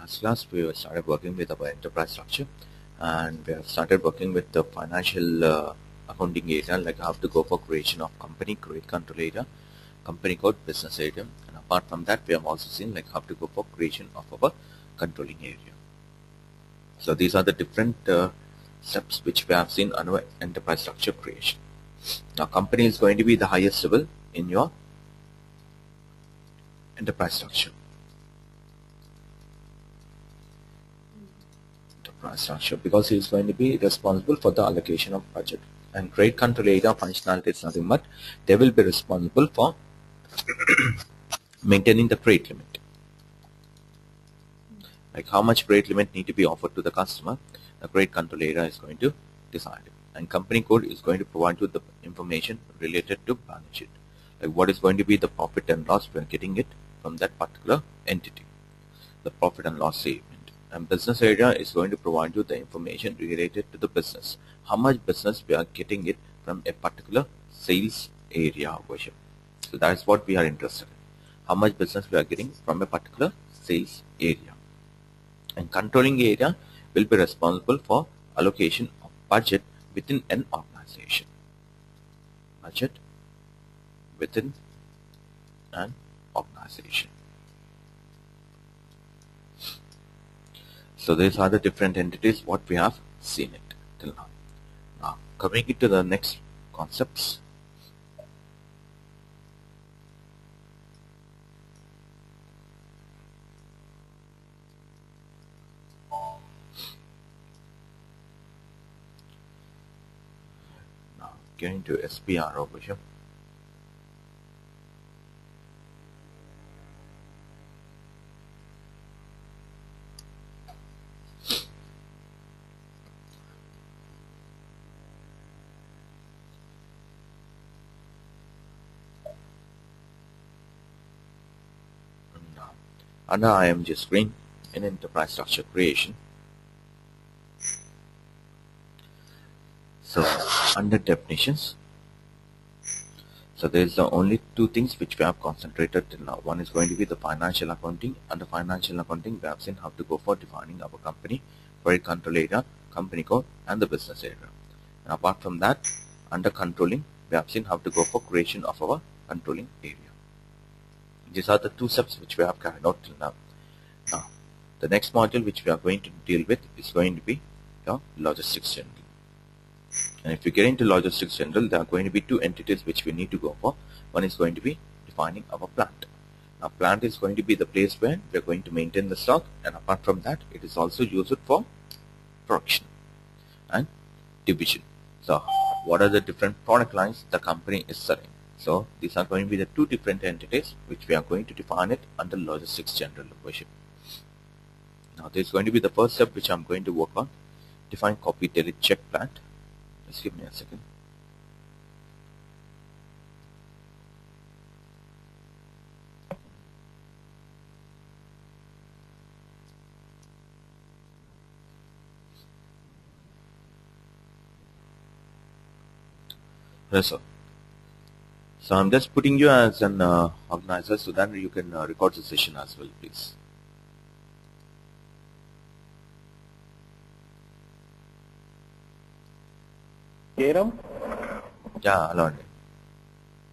last class we started working with our enterprise structure, and we have started working with the financial accounting area, like how to go for creation of company, create control area, company code, business area, and apart from that we have also seen like how to go for creation of our controlling area. So these are the different steps which we have seen on our enterprise structure creation. Now company is going to be the highest level in your enterprise structure. Because he is going to be responsible for the allocation of budget, and create control area functionality is nothing but they will be responsible for maintaining the credit limit, like how much credit limit need to be offered to the customer. The credit control area is going to decide it, and company code is going to provide you the information related to balance sheet, like what is going to be the profit and loss we are getting it from that particular entity, the profit and loss statement. And business area is going to provide you the information related to the business, how much business we are getting it from a particular sales area version. So that is what we are interested in, how much business we are getting from a particular sales area. And controlling area will be responsible for allocation of budget within an organization. Budget within an organization. So these are the different entities what we have seen it till now. Now coming into the next concepts. Now getting to SPR over here. Under IMG screen in enterprise structure creation. So under definitions, so there is the only two things which we have concentrated till now. One is going to be the financial accounting. Under financial accounting we have seen how to go for defining our company, credit control area, company code, and the business area. And apart from that, under controlling we have seen how to go for creation of our controlling area. These are the two steps which we have carried out till now. Now, the next module which we are going to deal with is going to be the logistics general. And if you get into logistics general, there are going to be two entities which we need to go for. One is going to be defining our plant. Now, plant is going to be the place where we are going to maintain the stock, and apart from that, it is also used for production and division. So, what are the different product lines the company is selling? So these are going to be the two different entities which we are going to define it under logistics general version. Now this is going to be the first step which I am going to work on. Define, copy, delete, check plant. Just give me a second. Yes, sir. So I'm just putting you as an organizer so that you can record the session as well, please. Jairam? Yeah, hello.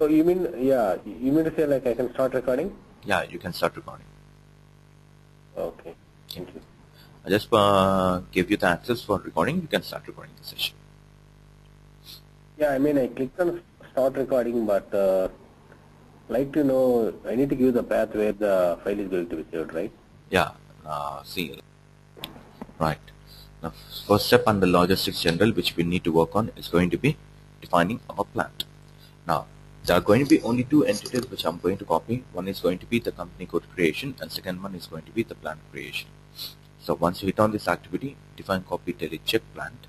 So you mean, you mean to say like I can start recording? Yeah, you can start recording. Okay, thank you. I just gave you the access for recording. You can start recording the session. Yeah, I mean I clicked on start recording, but like to know, I need to give the path where the file is going to be saved, right? Yeah, see, right. Now, first step on the logistics general which we need to work on is going to be defining our plant. Now, there are going to be only two entities which I'm going to copy. One is going to be the company code creation, and second one is going to be the plant creation. So once you hit on this activity, define, copy, delete, check plant.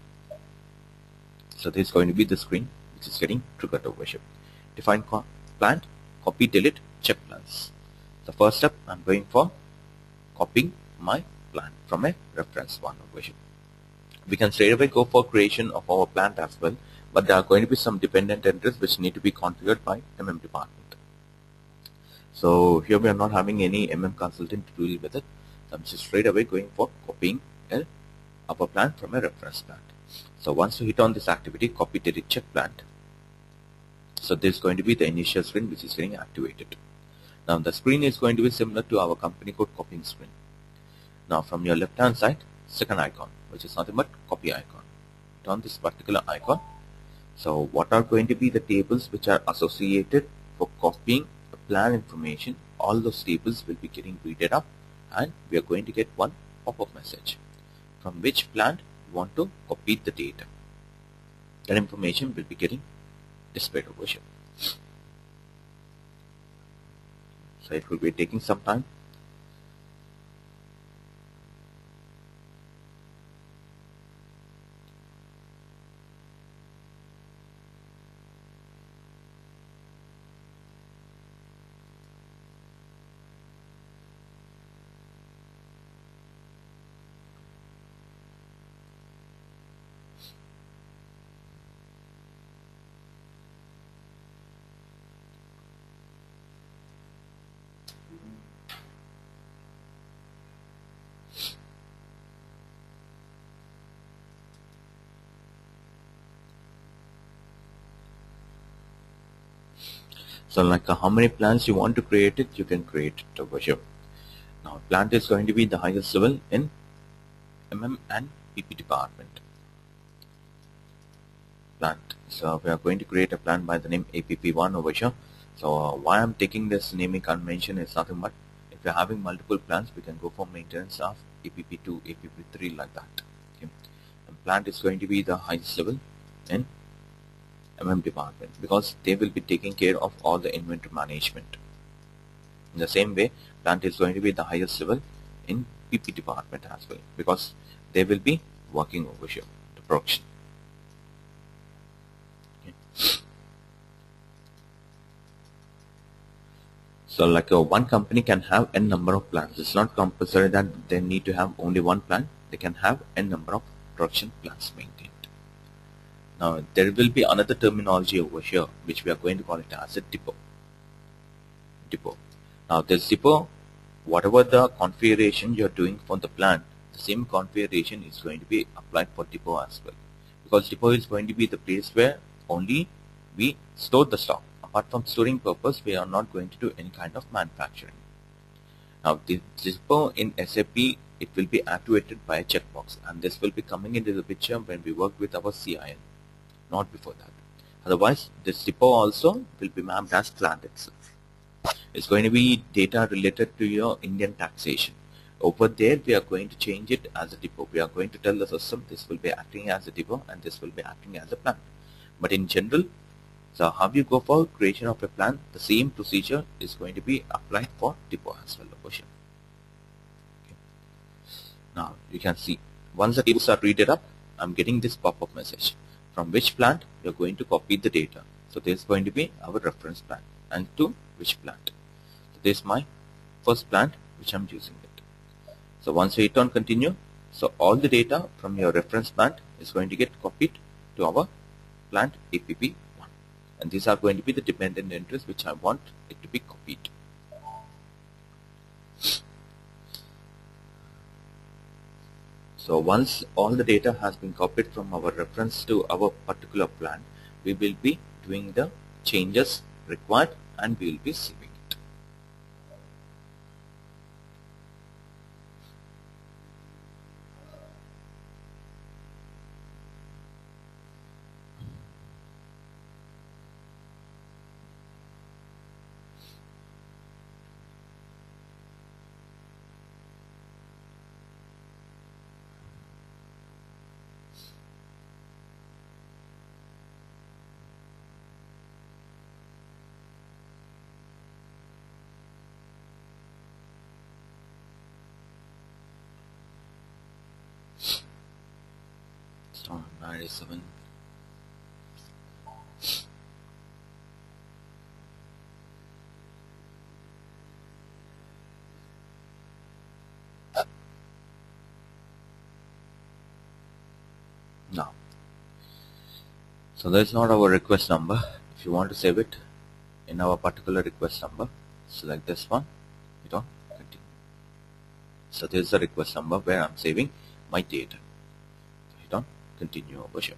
So this is going to be the screen which is getting triggered over here. Define plant, copy, delete, check plants. The first step I'm going for copying my plant from a reference one over here. We can straight away go for creation of our plant as well, but there are going to be some dependent entries which need to be configured by MM department. So here we are not having any MM consultant to deal with it. I'm just straight away going for copying a upper plant from a reference plant. So once you hit on this activity, copy delete check plant. So this is going to be the initial screen which is getting activated. Now the screen is going to be similar to our company code copying screen. Now from your left hand side, second icon, which is nothing but copy icon. Hit on this particular icon. So what are going to be the tables which are associated for copying the plan information? All those tables will be getting readed up, and we are going to get one pop-up message. From which plant you want to copy the data. That information will be getting displayed over here. So it will be taking some time. So like how many plants you want to create it, you can create it over here. Now plant is going to be the highest level in MM and PP department. Plant. So we are going to create a plant by the name APP1 over here. So why I'm taking this naming convention is nothing but if you're having multiple plants, we can go for maintenance of APP2, APP3 like that. Okay. And plant is going to be the highest level in MM department because they will be taking care of all the inventory management. In the same way, plant is going to be the highest level in PP department as well because they will be working over here to production. Okay. So like one company can have n number of plants. It's not compulsory that they need to have only one plant. They can have n number of production plants maintained. Now there will be another terminology over here which we are going to call it as a depot. Depot. Now this depot, whatever the configuration you are doing for the plant, the same configuration is going to be applied for depot as well. Because depot is going to be the place where only we store the stock. Apart from storing purpose, we are not going to do any kind of manufacturing. Now the depot in SAP, it will be activated by a checkbox, and this will be coming into the picture when we work with our CIN. Not before that. Otherwise, this depot also will be mapped as plant itself. It's going to be data related to your Indian taxation. Over there, we are going to change it as a depot. We are going to tell the system this will be acting as a depot and this will be acting as a plant. But in general, so how you go for creation of a plant, the same procedure is going to be applied for depot as well over here. Okay. Now you can see once the tables are read up, I'm getting this pop-up message. From which plant we are going to copy the data. So this is going to be our reference plant, and to which plant. So this is my first plant which I'm using it. So once you hit on continue, so all the data from your reference plant is going to get copied to our plant APP1, and these are going to be the dependent entries which I want it to be copied. So once all the data has been copied from our reference to our particular plant, we will be doing the changes required and we will be saving it. So 97. Now, so that's not our request number. If you want to save it in our particular request number, select this one, hit on continue. So this is the request number where I'm saving my data. Hit on continue over here.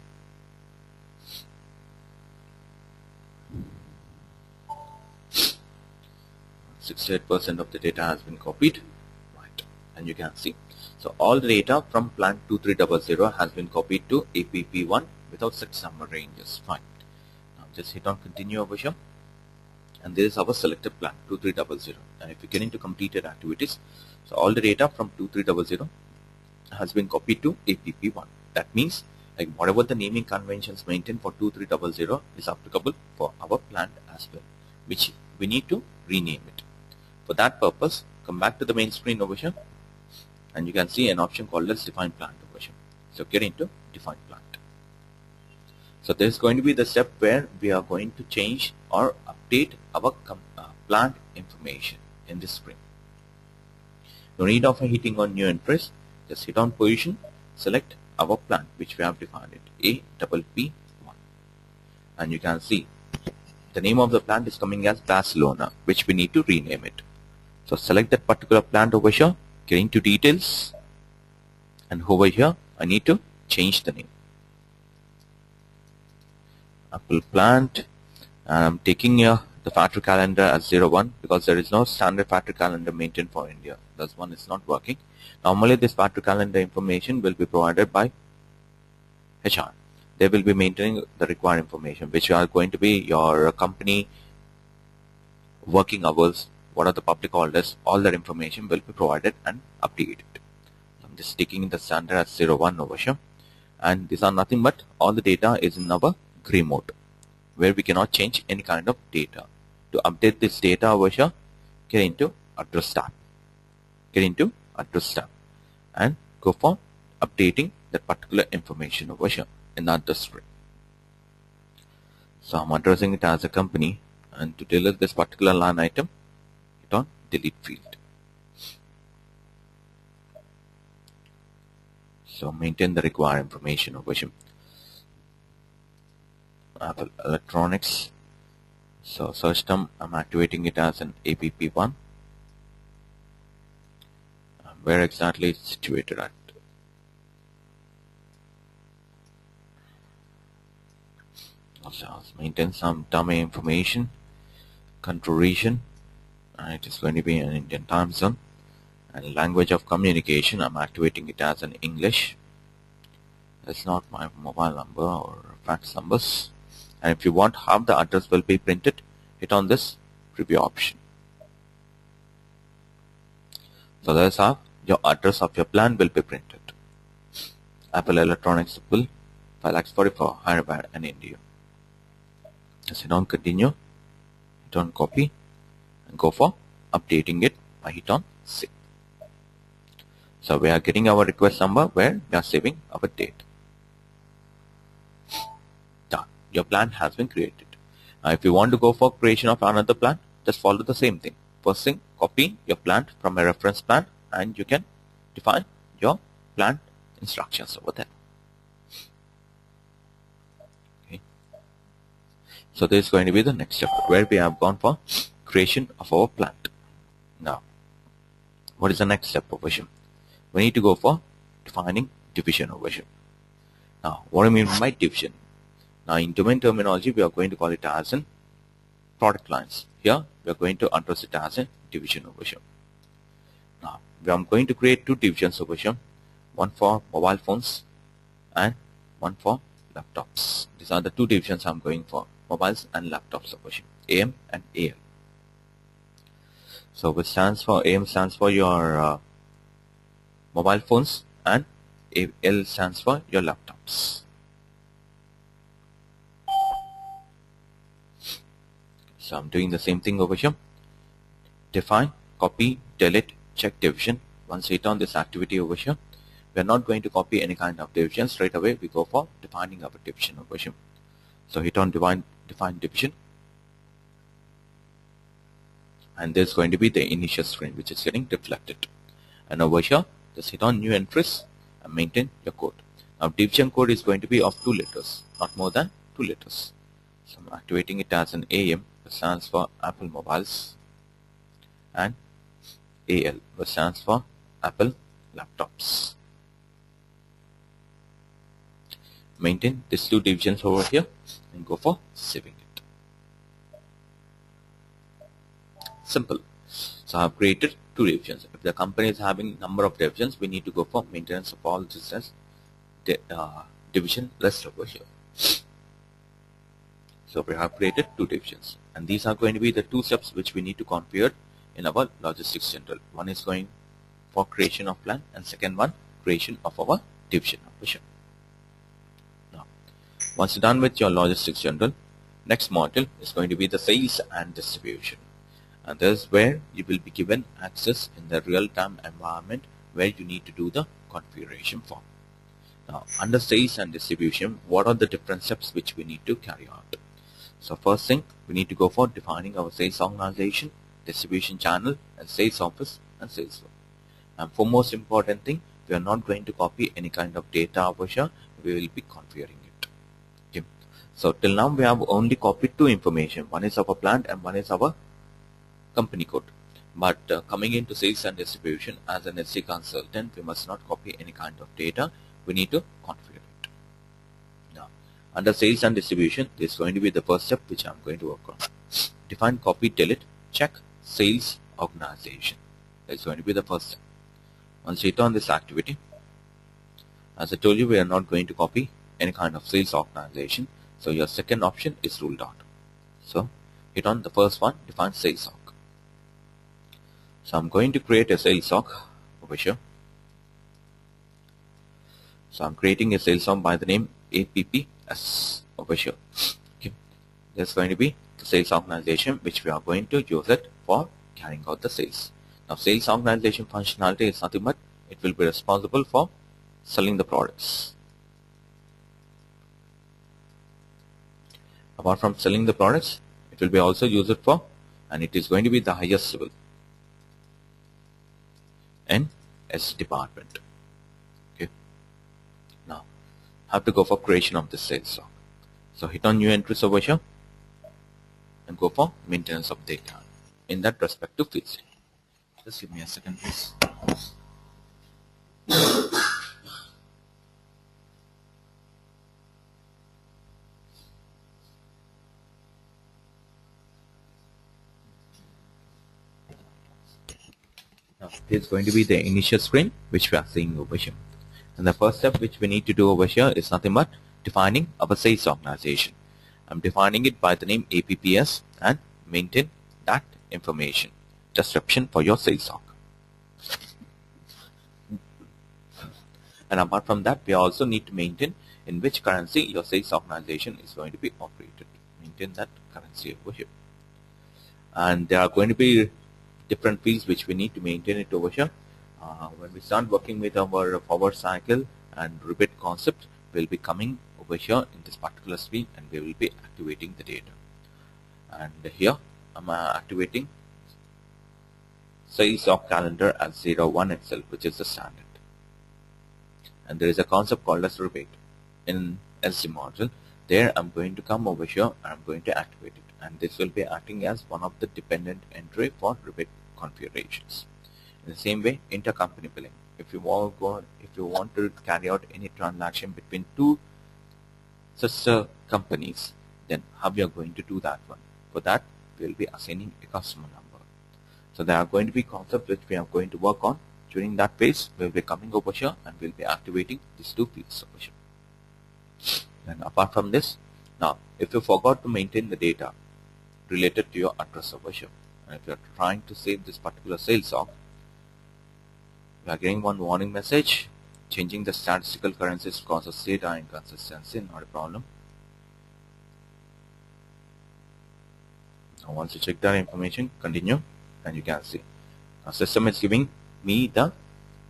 %68% of the data has been copied, right? And you can see, so all the data from plant 2300 has been copied to APP1 without such number ranges. Fine. Now just hit on continue over here, and this is our selected plant 2300. And if you get into completed activities, so all the data from 2300 has been copied to APP1. That means like whatever the naming conventions maintained for 2300 is applicable for our plant as well, which we need to rename it. For that purpose, come back to the main screen over here, and you can see an option called as define plant over here. So get into define plant. So there is going to be the step where we are going to change or update our plant information in this screen. No need of hitting on new entries. Just hit on position, select our plant which we have defined it, APP1, and you can see the name of the plant is coming as Barcelona, which we need to rename it. So select that particular plant over here, get into details, and over here I need to change the name. Apple plant, and I'm taking the factory calendar as 01 because there is no standard factory calendar maintained for India. This one is not working. Normally this factory calendar information will be provided by HR. They will be maintaining the required information, which are going to be your company working hours, what are the public holidays, all that information will be provided and updated. I'm just taking the standard as 01 over here, and these are nothing but all the data is in our gray mode where we cannot change any kind of data. To update this data over here, get into address tab, and go for updating that particular information over here in the address screen. So I'm addressing it as a company, and to delete this particular line item, hit on delete field. So maintain the required information over here. Apple Electronics. So search term, I'm activating it as an APP1. Where exactly it's situated at? Also maintain some dummy information, control region, and it is going to be an Indian time zone. And language of communication, I'm activating it as an English. That's not my mobile number or fax numbers. And if you want how the address will be printed, hit on this preview option. So that's how your address of your plant will be printed. Apple Electronics Bill 5,44, Hyderabad and India. Just hit on continue, hit on copy, and go for updating it by hit on save. So we are getting our request number where we are saving our date. Done. Your plant has been created. Now if you want to go for creation of another plant, just follow the same thing. First thing, copy your plant from a reference plant, and you can define your plant instructions over there. Okay. So this is going to be the next step where we have gone for creation of our plant. Now, what is the next step over here? We need to go for defining division over here. Now, what do I mean by division? Now, in domain terminology, we are going to call it as in product lines. Here, we are going to address it as a division over here. Now, we are going to create two divisions over here, one for mobile phones and one for laptops. These are the two divisions I'm going for, mobiles and laptops over here, AM and AL. So, which stands for AM stands for your mobile phones, and AL stands for your laptops. So I'm doing the same thing over here. Define, copy, delete, check division. Once we hit on this activity over here, we are not going to copy any kind of division. Straight away we go for defining our division over here. So hit on define division, and there's going to be the initial screen which is getting reflected. And over here, just hit on new entries and maintain your code. Now division code is going to be of 2 letters, not more than 2 letters. So I'm activating it as an AM, which stands for Apple Mobiles, and AL, which stands for Apple laptops. Maintain these two divisions over here and go for saving it. Simple. So I have created two divisions. If the company is having number of divisions, we need to go for maintenance of all this as division list over here. So we have created two divisions, and these are going to be the two steps which we need to configure in our logistics general. One is going for creation of plan, and second one creation of our division over here. Now, once you're done with your logistics general, next module is going to be the sales and distribution, and this is where you will be given access in the real-time environment where you need to do the configuration for. Now, under sales and distribution, what are the different steps which we need to carry out? So first thing, we need to go for defining our sales organization, distribution channel, and sales office and sales floor. And for most important thing, we are not going to copy any kind of data over here. We will be configuring it. Okay. So till now we have only copied two information. One is our plant and one is our company code. But coming into sales and distribution as an SAP consultant, we must not copy any kind of data. We need to configure it. Now, under sales and distribution, this is going to be the first step which I'm going to work on. Define, copy, delete, check sales organization. That's going to be the first step. Once you hit on this activity, as I told you, we are not going to copy any kind of sales organization. So your second option is ruled out. So hit on the first one, define sales org. So I'm going to create a sales org over here. So I'm creating a sales org by the name APPS over here. Okay. There's going to be the sales organization which we are going to use it for carrying out the sales. Now, sales organization functionality is nothing but it will be responsible for selling the products. Apart from selling the products, it will be also used for, and it is going to be the highest level in S department. Okay. Now, have to go for creation of the sales org. So hit on new entries over here and go for maintenance of data in that respective field. Just give me a second, please. Now, this is going to be the initial screen which we are seeing over here. And the first step which we need to do over here is nothing but defining our sales organization. I'm defining it by the name APPS and maintain that information description for your sales org. And apart from that, we also need to maintain in which currency your sales organization is going to be operated. Maintain that currency over here. And there are going to be different fields which we need to maintain it over here. When we start working with our forward cycle and rebate concept, we'll be coming over here in this particular screen and we will be activating the data. And here I'm activating sales org calendar as 01 itself, which is the standard. And there is a concept called as rebate in SD module. There I'm going to come over here and I'm going to activate it, and this will be acting as one of the dependent entry for rebate configurations. In the same way, intercompany billing. If you want to carry out any transaction between two sister companies, then how we are going to do that one? For that, we will be assigning a customer number. So there are going to be concepts which we are going to work on. During that phase, we will be coming over here and we will be activating these two fields over here. And apart from this, now if you forgot to maintain the data related to your address over here, and if you are trying to save this particular sales org, we are getting one warning message. Changing the statistical currencies causes data inconsistency, not a problem. Now once you check that information, continue, and you can see our system is giving me the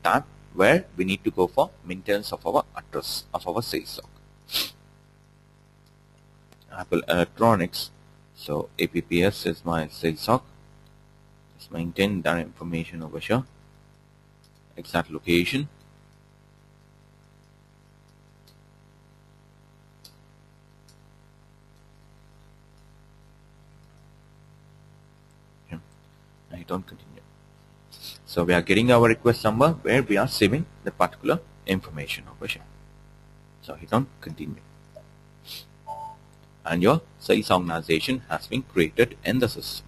tab where we need to go for maintenance of our address of our sales org. Apple Electronics. So APPS is my sales org. Just maintain that information over here. Exact location. Okay. I don't continue. So we are getting our request number where we are saving the particular information over here. So hit on continue. And your sales organization has been created in the system.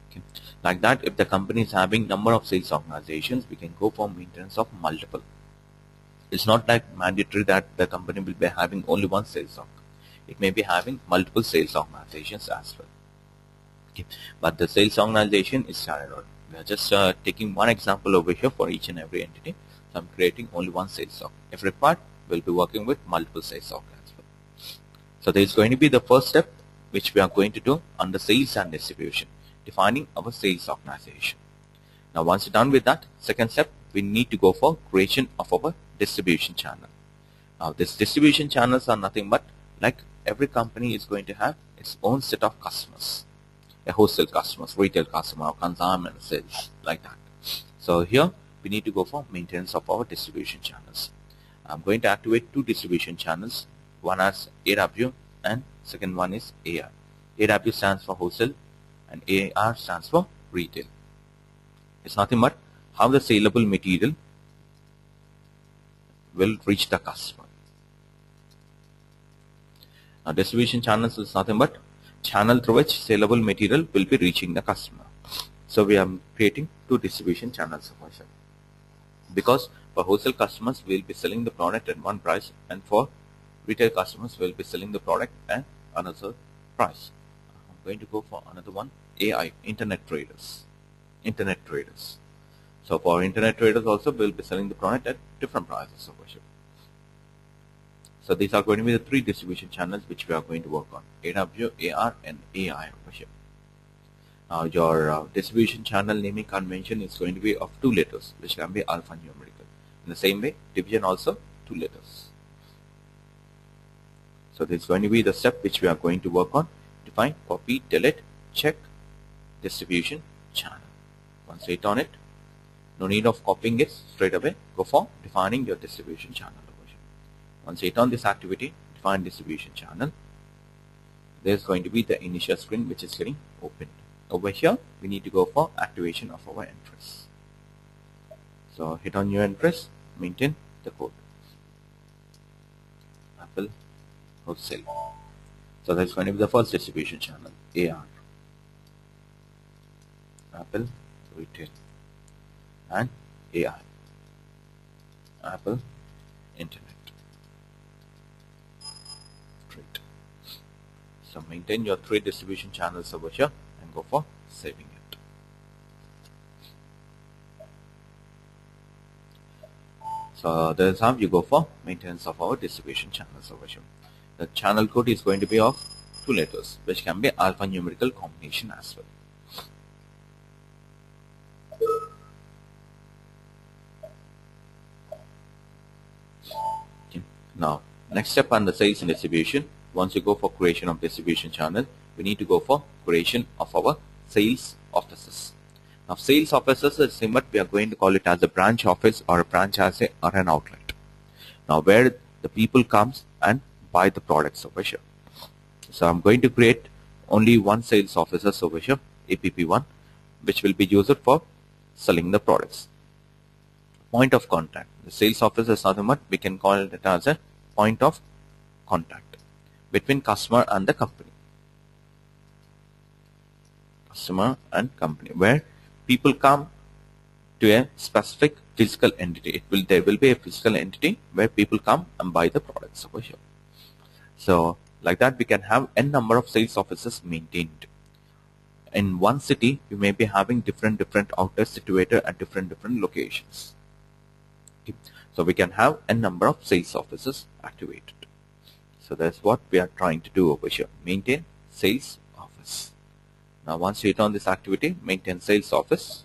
Okay. Like that, if the company is having number of sales organizations, we can go for maintenance of multiple. It's not like mandatory that the company will be having only one sales org. It may be having multiple sales organizations as well. Okay. But the sales organization is carried out. We are just taking one example over here for each and every entity. So I'm creating only one sales org. If required, we'll be working with multiple sales org as well. So there is going to be the first step which we are going to do under sales and distribution, defining our sales organization. Now once you're done with that, second step, we need to go for creation of our distribution channel. Now these distribution channels are nothing but like every company is going to have its own set of customers. A wholesale customers, retail customer, or consignment sales, like that. So here we need to go for maintenance of our distribution channels. I'm going to activate two distribution channels. One as AW and second one is AR. AW stands for wholesale and AR stands for retail. It's nothing but how the saleable material will reach the customer. Now distribution channels is nothing but channel through which saleable material will be reaching the customer. So we are creating two distribution channels of ourselves. Because for wholesale customers we will be selling the product at one price, and for retail customers we will be selling the product at another price. I'm going to go for another one, AI, internet traders. So for internet traders also we will be selling the product at different prices over here. So these are going to be the three distribution channels which we are going to work on: AW, AR, and AI over here. Now your distribution channel naming convention is going to be of 2 letters, which can be alphanumerical. In the same way, division also 2 letters. So this is going to be the step which we are going to work on. Define, copy, delete, check distribution channel. Once you hit on it, no need of copying it straight away. Go for defining your distribution channel over here. Once you hit on this activity, define distribution channel, there is going to be the initial screen which is getting opened. Over here, we need to go for activation of our entries. So hit on new entries, maintain the code. Apple wholesale. So that's going to be the first distribution channel, AR. Apple retail and AI. Apple internet. Great. So maintain your 3 distribution channels over here and go for saving it. So that's how you go for maintenance of our distribution channels over here. The channel code is going to be of 2 letters, which can be alphanumerical combination as well. Okay. Now, next step on the sales and distribution. Once you go for creation of distribution channel, we need to go for creation of our sales offices. Now, sales offices is same, but we are going to call it as a branch office or a branch as a or an outlet. Now, where the people comes and buy the products over here. So I'm going to create only one sales offices over here, APP1, which will be used for selling the products. Point of contact. The sales office is nothing but we can call it as a point of contact between customer and the company. Customer and company, where people come to a specific physical entity. There will be a physical entity where people come and buy the products over here. So like that, we can have n number of sales offices maintained. In one city, you may be having different outlets situated at different locations. Okay. So we can have n number of sales offices activated. So that's what we are trying to do over here. Maintain sales office. Now once you hit on this activity, maintain sales office,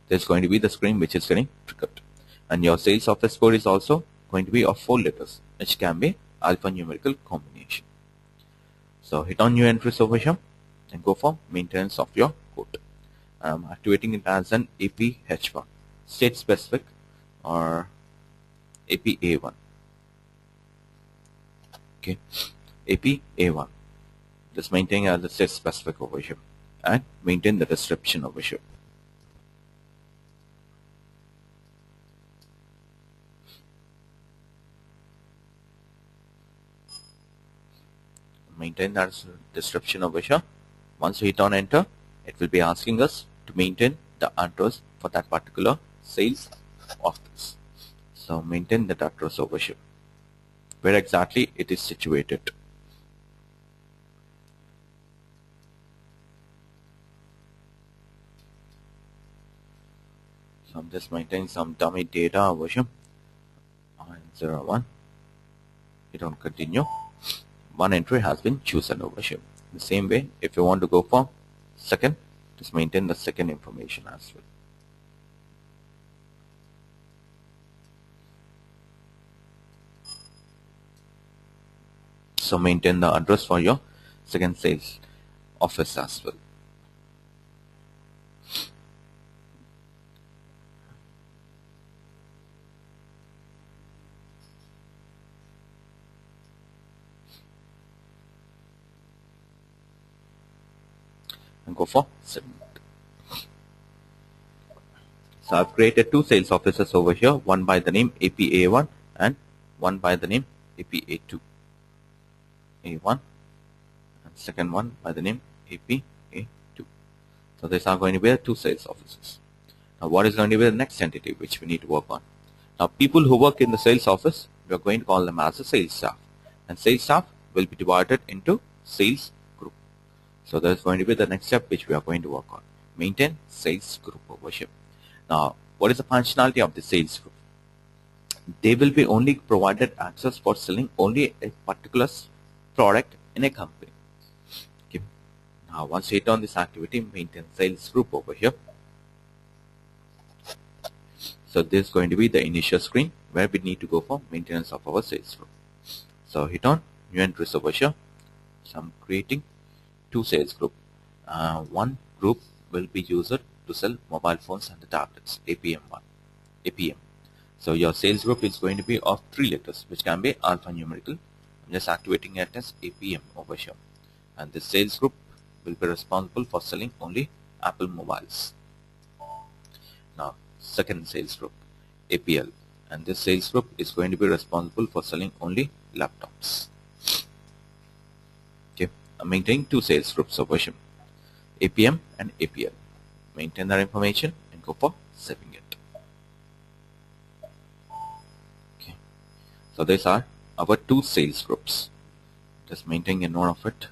there's going to be the screen which is getting triggered. And your sales office code is also going to be of 4 letters, which can be alphanumerical combination. So hit on new entries over here and go for maintenance of your code. I'm activating it as an APH1, state specific, or APA1. Okay, APA1. Just maintain as a state specific over here and maintain the description over here. maintain that description over here. Once we hit on enter, it will be asking us to maintain the address for that particular sales office. So maintain that address over here, where exactly it is situated. So I'm just maintaining some dummy data over here. 01. Hit on continue. One entry has been chosen over here. The same way, if you want to go for second, just maintain the second information as well. So maintain the address for your second sales office as well. And go for submit. So I've created two sales offices over here, one by the name APA1 and one by the name APA2. A1 and second one by the name APA2. So these are going to be the two sales offices. Now what is going to be the next entity which we need to work on? Now people who work in the sales office, we are going to call them as a sales staff, and sales staff will be divided into sales group. So that is going to be the next step which we are going to work on. Maintain sales group over here. Now what is the functionality of the sales group? They will be only provided access for selling only a particular product in a company. Okay. Now once you hit on this activity, maintain sales group over here. So this is going to be the initial screen where we need to go for maintenance of our sales group. So hit on new entries over here. So I'm creating two sales group. One group will be used to sell mobile phones and the tablets, APM1. APM. So your sales group is going to be of 3 letters, which can be alphanumerical. I'm just activating it as APM over here. And this sales group will be responsible for selling only Apple mobiles. Now, second sales group, APL. And this sales group is going to be responsible for selling only laptops. Okay, I'm maintaining two sales groups over here, APM and APL. Maintain that information and go for saving it. Okay, so these are our two sales groups. Just maintaining a note of it.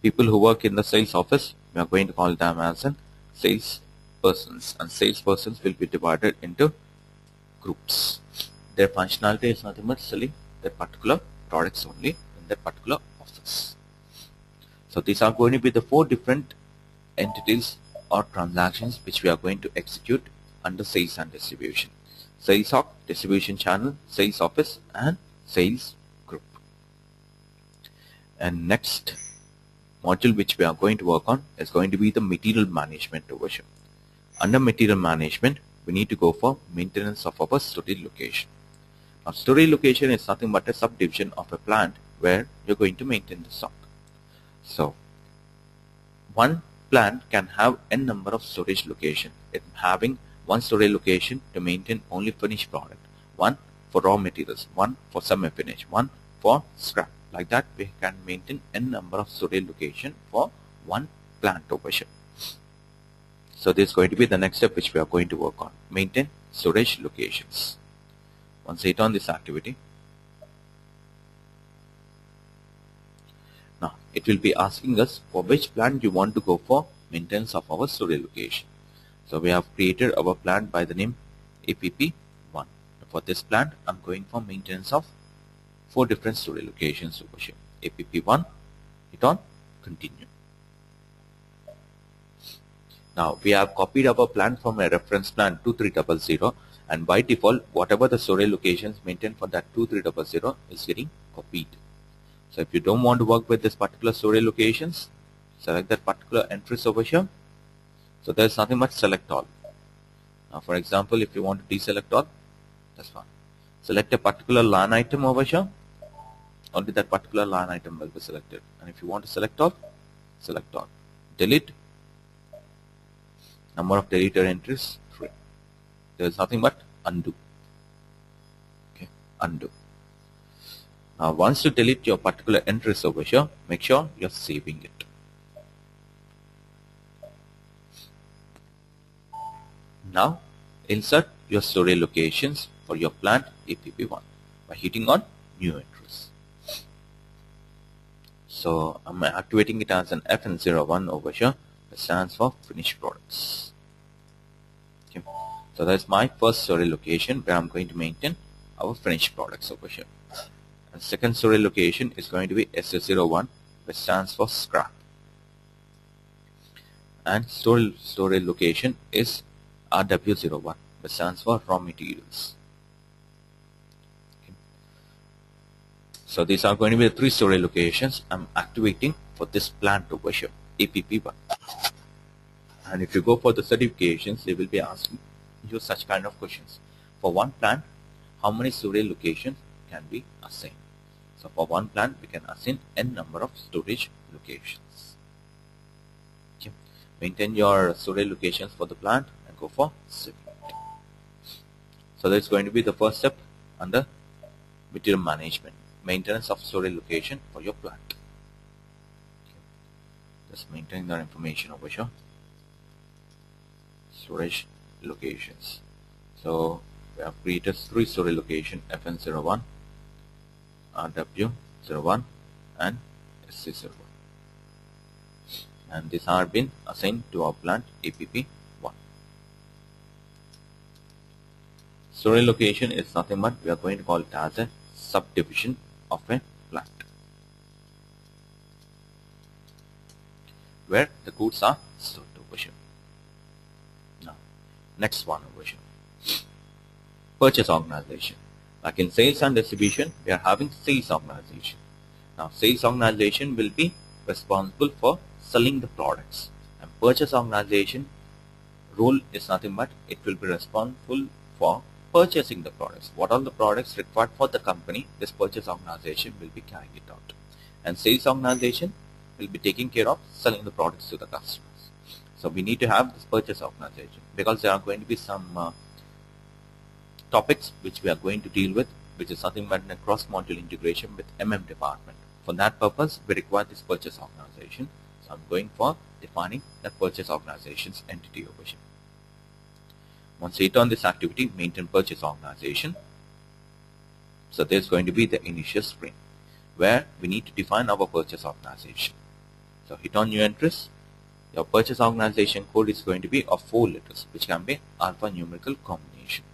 People who work in the sales office, we are going to call them as sales persons, and sales persons will be divided into groups. Their functionality is nothing but selling that particular products only in that particular office. So these are going to be the 4 different entities or transactions which we are going to execute under sales and distribution. Sales of distribution channel, sales office, and sales group. And next module which we are going to work on is going to be the material management over here. Under material management, we need to go for maintenance of our storage location. Now storage location is nothing but a subdivision of a plant where you're going to maintain the stock. So one plant can have n number of storage location. It having one storage location to maintain only finished product, one for raw materials, one for semi-finish, one for scrap. Like that, we can maintain n number of storage location for one plant over here. So this is going to be the next step which we are going to work on. Maintain storage locations. Once you hit on this activity, now it will be asking us for which plant you want to go for maintenance of our storage location. So we have created our plant by the name APP1. For this plant, I'm going for maintenance of 4 different storage locations over here. APP1, hit on continue. Now we have copied our plant from a reference plant 2300, and by default whatever the storage locations maintained for that 2300 is getting copied. So if you don't want to work with this particular storage locations, select that particular entries over here. So there's nothing but select all. Now for example, if you want to deselect all, that's fine. Select a particular line item over here. Only that particular line item will be selected. And if you want to select all, select all. Delete. Number of deleted entries 3. There is nothing but undo. Okay, undo. Now once you delete your particular entries over here, make sure you're saving it. Now insert your storage locations for your plant APP1 by hitting on new entries. So I'm activating it as an FN01 over here, which stands for finished products. Okay. So that's my first storage location where I'm going to maintain our finished products over here. And second storage location is going to be SS01, which stands for scrap. And storage location is RW01, which stands for raw materials. Okay. So these are going to be the 3 storage locations I'm activating for this plant over here, APP1. And if you go for the certifications, they will be asking you such kind of questions. For one plant, how many storage locations can be assigned? So for one plant, we can assign n number of storage locations. Okay. Maintain your storage locations for the plant and go for saving. So that's going to be the first step under material management, maintenance of storage location for your plant. Okay. Just maintain that information over here. Storage locations. So we have created 3 storage location, FN01, RW01 and SC01, and these are been assigned to our plant APP1. Storage location is nothing but we are going to call it as a subdivision of a plant where the goods are stored over here. Now next one over here, purchase organization. Like in sales and distribution, we are having sales organization. Now sales organization will be responsible for selling the products, and purchase organization role is nothing but it will be responsible for purchasing the products. What are the products required for the company, this purchase organization will be carrying it out, and sales organization will be taking care of selling the products to the customers. So we need to have this purchase organization because there are going to be some topics which we are going to deal with, which is something but a cross-module integration with department. For that purpose, we require this purchase organization. So I'm going for defining the purchase organization's entity over here. Once you hit on this activity, maintain purchase organization. So there's going to be the initial screen where we need to define our purchase organization. So hit on new entries. Your purchase organization code is going to be of 4 letters, which can be alphanumerical combination.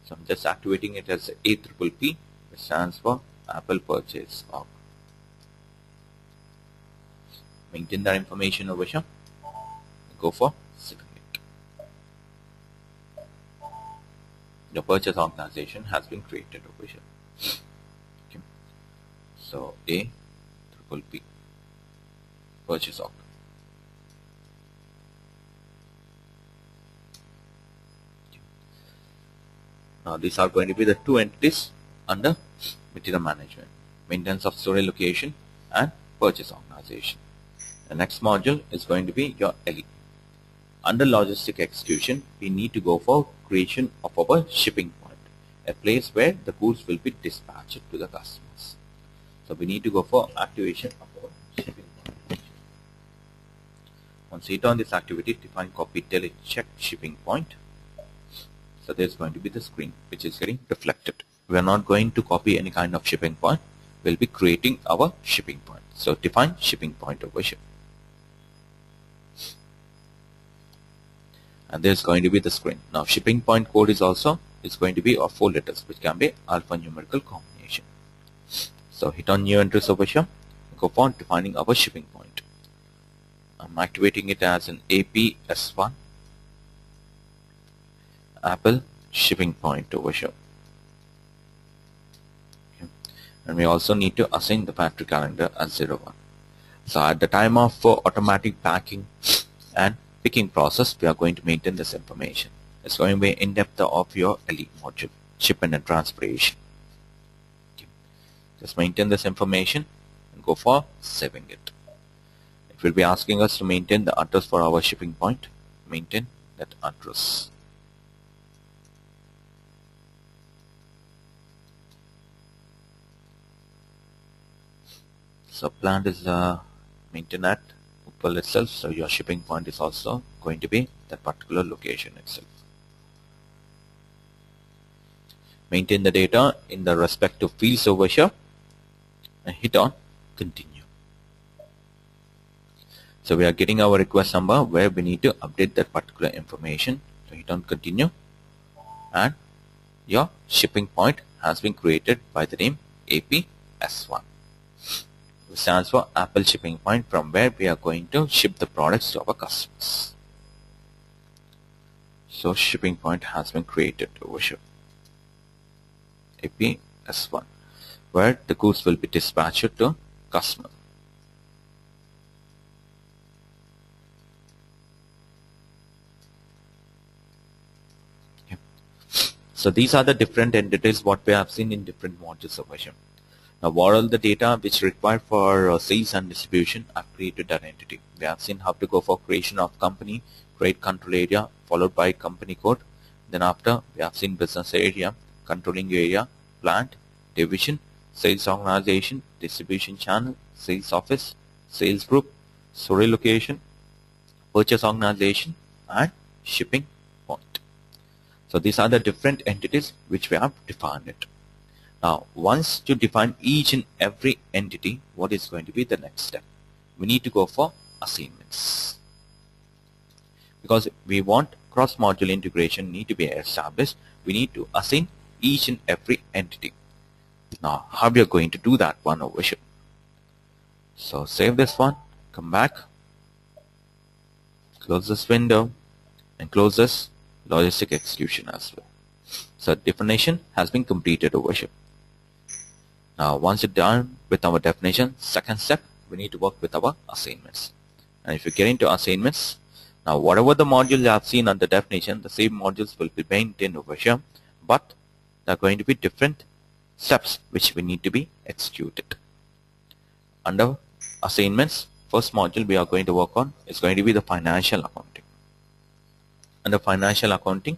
So I'm just activating it as APPP, which stands for Apple Purchase Org. Maintain that information over here. Go for saving it. Your purchase organization has been created over here. Okay. So APPP, Purchase Org. Now these are going to be the 2 entities under material management, maintenance of storage location and purchase organization. The next module is going to be your LE. Under logistic execution, we need to go for creation of our shipping point, a place where the goods will be dispatched to the customers. So we need to go for activation of our shipping point. Once you hit on this activity, define, copy, delete, check shipping point. So there's going to be the screen which is getting reflected. We are not going to copy any kind of shipping point. We'll be creating our shipping point. So define shipping point over here. And there's going to be the screen. Now shipping point code is going to be of 4 letters, which can be alphanumerical combination. So hit on new entries over here. Go for defining our shipping point. I'm activating it as an APS1. Apple shipping point over here. Okay. And we also need to assign the factory calendar as 01. So at the time of automatic packing and picking process, we are going to maintain this information. It's going to be in depth of your LE module, shipment and transportation. Okay. Just maintain this information and go for saving it. It will be asking us to maintain the address for our shipping point. Maintain that address. So plant is maintained at Uppal itself, so your shipping point is also going to be that particular location itself. Maintain the data in the respective fields over here and hit on continue. So we are getting our request number where we need to update that particular information. So hit on continue and your shipping point has been created by the name APS1, which stands for Apple Shipping Point, from where we are going to ship the products to our customers. So shipping point has been created over here, APS1, where the goods will be dispatched to customer. Okay. So these are the different entities what we have seen in different modules over here. Now, what are the data which required for sales and distribution? I've created that entity. We have seen how to go for creation of company, create control area, followed by company code. Then after, we have seen business area, controlling area, plant, division, sales organization, distribution channel, sales office, sales group, storage location, purchase organization, and shipping point. So these are the different entities which we have defined it. Now, once you define each and every entity, what is going to be the next step? We need to go for assignments. Because we want cross-module integration need to be established, we need to assign each and every entity. Now, how we are going to do that one over here? So save this one, come back, close this window, and close this logistic execution as well. So definition has been completed over here. Now, once you're done with our definition, second step, we need to work with our assignments. And if you get into assignments, now whatever the modules you have seen under definition, the same modules will be maintained over here, but there are going to be different steps which we need to be executed. Under assignments, first module we are going to work on is going to be the financial accounting. Under financial accounting,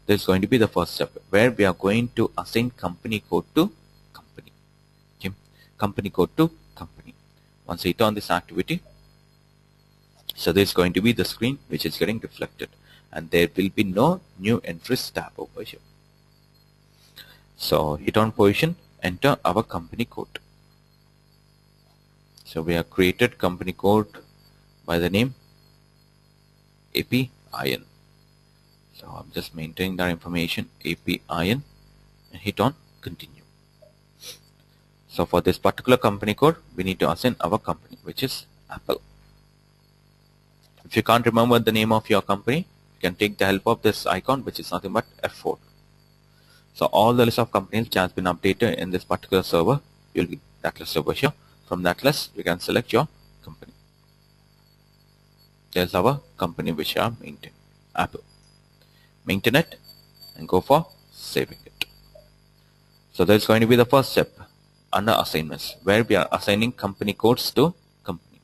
this is going to be the first step where we are going to assign company code to company. Okay. Company code to company. Once you hit on this activity, so there is going to be the screen which is getting reflected, and there will be no new entries tab over here. So hit on position, enter our company code. So we have created company code by the name APIN. So I'm just maintaining that information, APIN, and hit on continue. So for this particular company code, we need to assign our company, which is Apple. If you can't remember the name of your company, you can take the help of this icon, which is nothing but F4. So all the list of companies which has been updated in this particular server will be that list over here. From that list, you can select your company. There's our company which are maintained, Apple. Maintain it and go for saving it. So that's going to be the first step under assignments, where we are assigning company codes to company,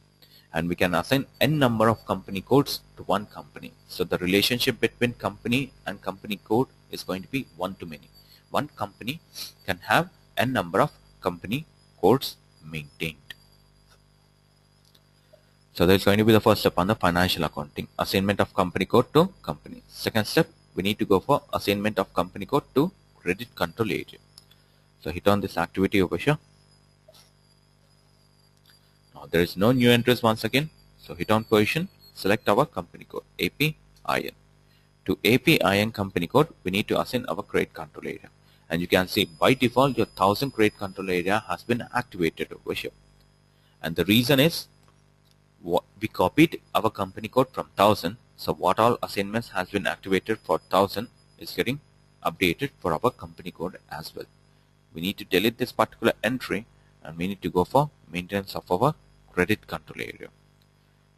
and we can assign n number of company codes to one company. So the relationship between company and company code is going to be one to many. One company can have n number of company codes maintained. So that's going to be the first step on the financial accounting, assignment of company code to company. Second step, we need to go for assignment of company code to credit control area. So hit on this activity over here. Now there is no new entries once again. So hit on position, select our company code, APIN. To APIN company code, we need to assign our credit control area. And you can see by default, your 1000 credit control area has been activated over here. And the reason is, we copied our company code from 1000. So what all assignments has been activated for 1000 is getting updated for our company code as well. We need to delete this particular entry, and we need to go for maintenance of our credit control area.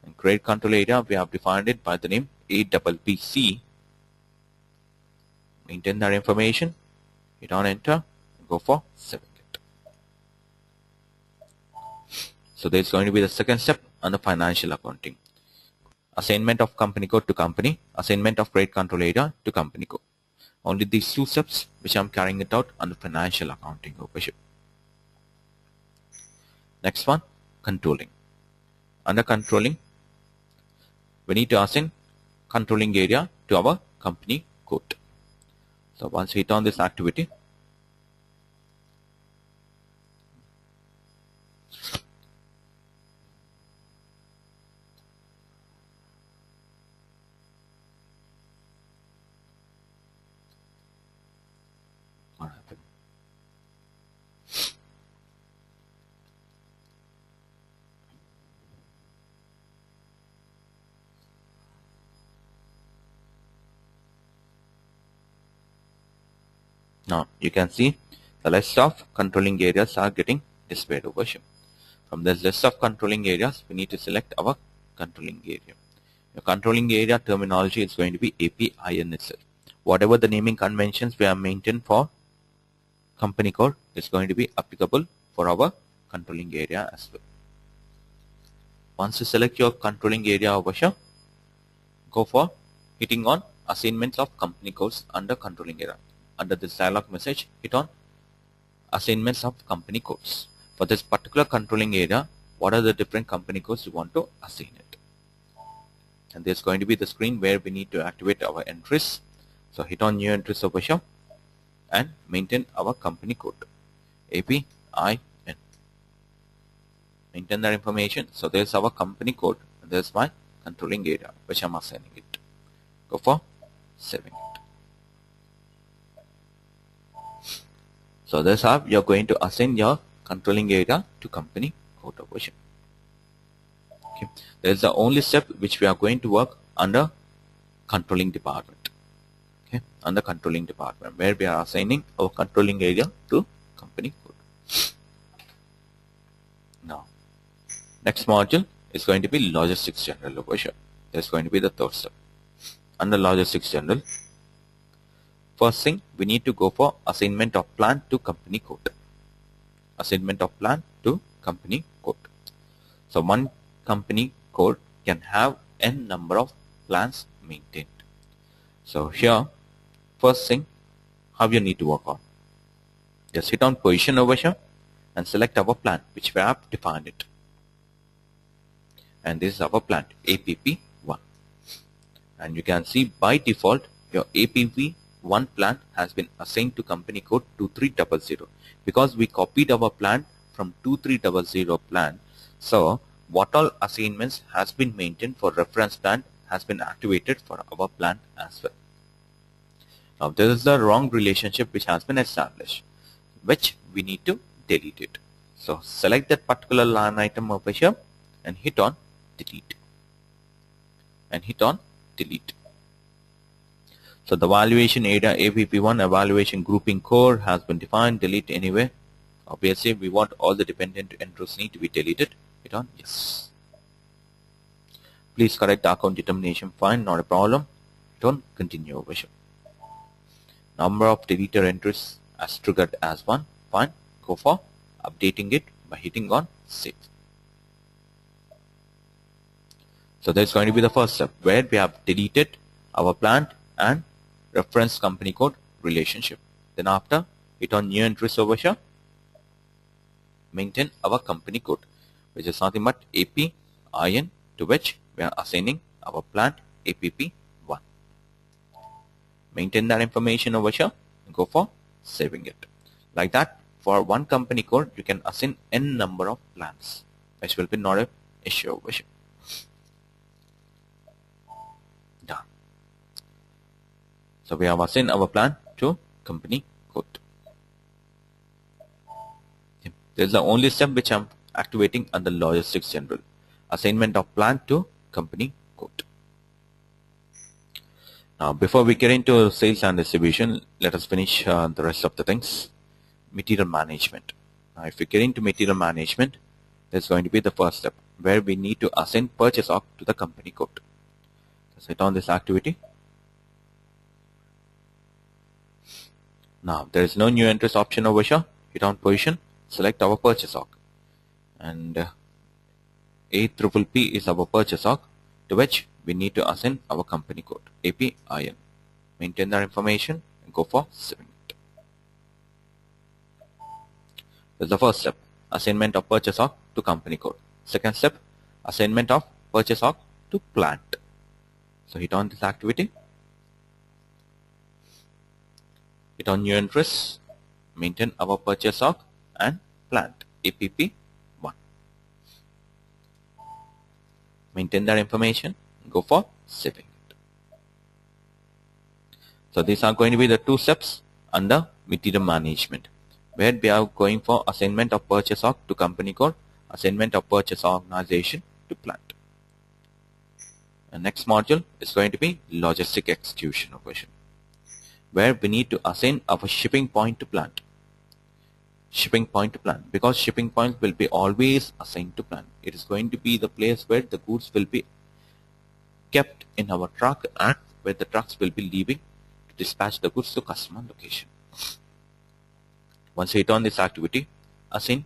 And credit control area, we have defined it by the name APPC. Maintain that information, hit on enter, and go for saving it. So there's going to be the second step on the financial accounting. Assignment of company code to company, assignment of credit control area to company code. Only these two steps which I'm carrying it out on the financial accounting over here. Next one, controlling. Under controlling, we need to assign controlling area to our company code. So once we hit on this activity, what happened? Now you can see the list of controlling areas are getting displayed over here. From this list of controlling areas, we need to select our controlling area. The controlling area terminology is going to be APIN itself. Whatever the naming conventions we have maintained for company code is going to be applicable for our controlling area as well. Once you select your controlling area over here, go for hitting on assignments of company codes under controlling area. Under this dialog message, hit on assignments of company codes. For this particular controlling area, what are the different company codes you want to assign it? And there's going to be the screen where we need to activate our entries. So hit on new entries over here and maintain our company code APIN. Maintain that information. So there's our company code and there's my controlling area which I'm assigning it. Go for saving it. So that's how you're going to assign your controlling area to company code over here. Okay. There's the only step which we are going to work under controlling department. Okay. Under controlling department where we are assigning our controlling area to company code. Now, next module is going to be logistics general over here. That's going to be the third step. Under logistics general, first thing we need to go for assignment of plan to company code. Assignment of plan to company code. So one company code can have n number of plans maintained. So here, first thing, how you need to work on. Just hit on position over here and select our plan which we have defined it. And this is our plan APP1. And you can see by default your APP1 plan has been assigned to company code 2300 because we copied our plan from 2300 plan. So what all assignments has been maintained for reference plan has been activated for our plan as well. Now this is the wrong relationship which has been established, which we need to delete it. So select that particular line item over here and hit on delete. And hit on delete. So the evaluation area APP1 evaluation grouping core has been defined. Delete anyway. Obviously we want all the dependent entries need to be deleted. Hit on yes. Please correct the account determination. Fine, not a problem. Hit on continue over here. Number of deleted entries as triggered as 1. Fine. Go for updating it by hitting on save. So that's going to be the first step where we have deleted our plant and reference company code relationship. Then after, hit on new entries over here. Maintain our company code, which is nothing but APIN, to which we are assigning our plant APP1. Maintain that information over here and go for saving it. Like that, for one company code, you can assign n number of plants, which will be not an issue over here. Done. So we have assigned our plan to company code. Okay. This is the only step which I'm activating under logistics general. Assignment of plan to company code. Now before we get into sales and distribution, let us finish the rest of the things. Material management. Now if we get into material management, that's going to be the first step where we need to assign purchase org to the company code. Let's hit on this activity. Now there is no new entries option over here. Hit on position, select our purchase org, and APPP is our purchase org to which we need to assign our company code APIN. Maintain that information and go for saving it. That's the first step, assignment of purchase org to company code. Second step, assignment of purchase org to plant. So hit on this activity. Hit on new interest, maintain our purchase org and plant APP1. Maintain that information, go for saving it. So these are going to be the two steps under material management, where we are going for assignment of purchase org to company code, assignment of purchase organization to plant. The next module is going to be logistic execution operation, where we need to assign our shipping point to plant. Shipping point to plant, because shipping points will be always assigned to plant. It is going to be the place where the goods will be kept in our truck and where the trucks will be leaving to dispatch the goods to customer location. Once you hit on this activity, assign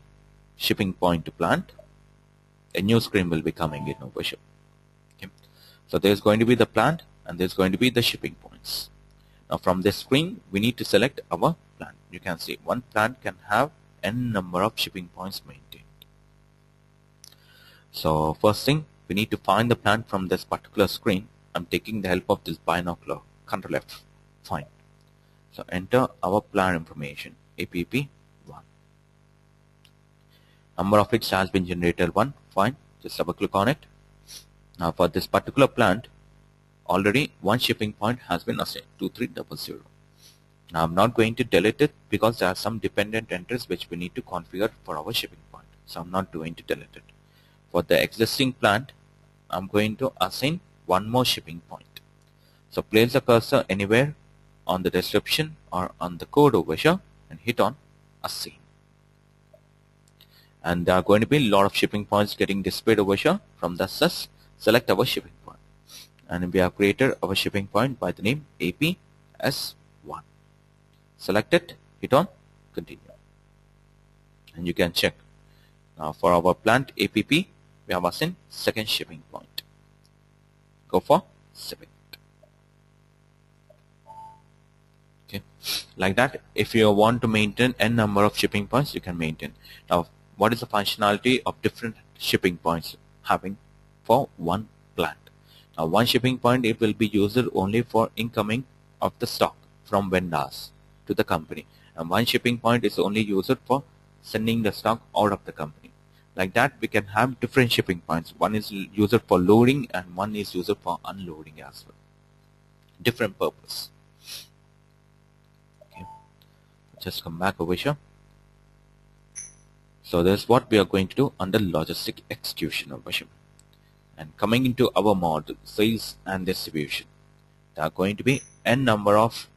shipping point to plant, a new screen will be coming in over here. Okay. So there's going to be the plant and there's going to be the shipping points. Now from this screen, we need to select our plant. You can see one plant can have n number of shipping points maintained. So first thing, we need to find the plant from this particular screen. I'm taking the help of this binocular. Control F. Fine. So enter our plant information, APP1. Number of hits has been generated 1. Fine. Just double click on it. Now for this particular plant, already one shipping point has been assigned, 2300. Now I'm not going to delete it because there are some dependent entries which we need to configure for our shipping point. So I'm not going to delete it. For the existing plant, I'm going to assign one more shipping point. So place the cursor anywhere on the description or on the code over here and hit on assign. And there are going to be a lot of shipping points getting displayed over here. From the access, select our shipping point. And we have created our shipping point by the name APS1. Select it, hit on continue. And you can check. Now for our plant APP, we have assigned second shipping point. Go for saving it. Okay. Like that, if you want to maintain n number of shipping points, you can maintain. Now, what is the functionality of different shipping points having for one plant? Now, one shipping point, it will be used only for incoming of the stock from vendors to the company, and one shipping point is only used for sending the stock out of the company. Like that, we can have different shipping points. One is used for loading and one is used for unloading as well. Different purpose. Okay. Just come back over here. So that's what we are going to do under logistic execution over here. And coming into our model, sales and distribution, there are going to be n number of.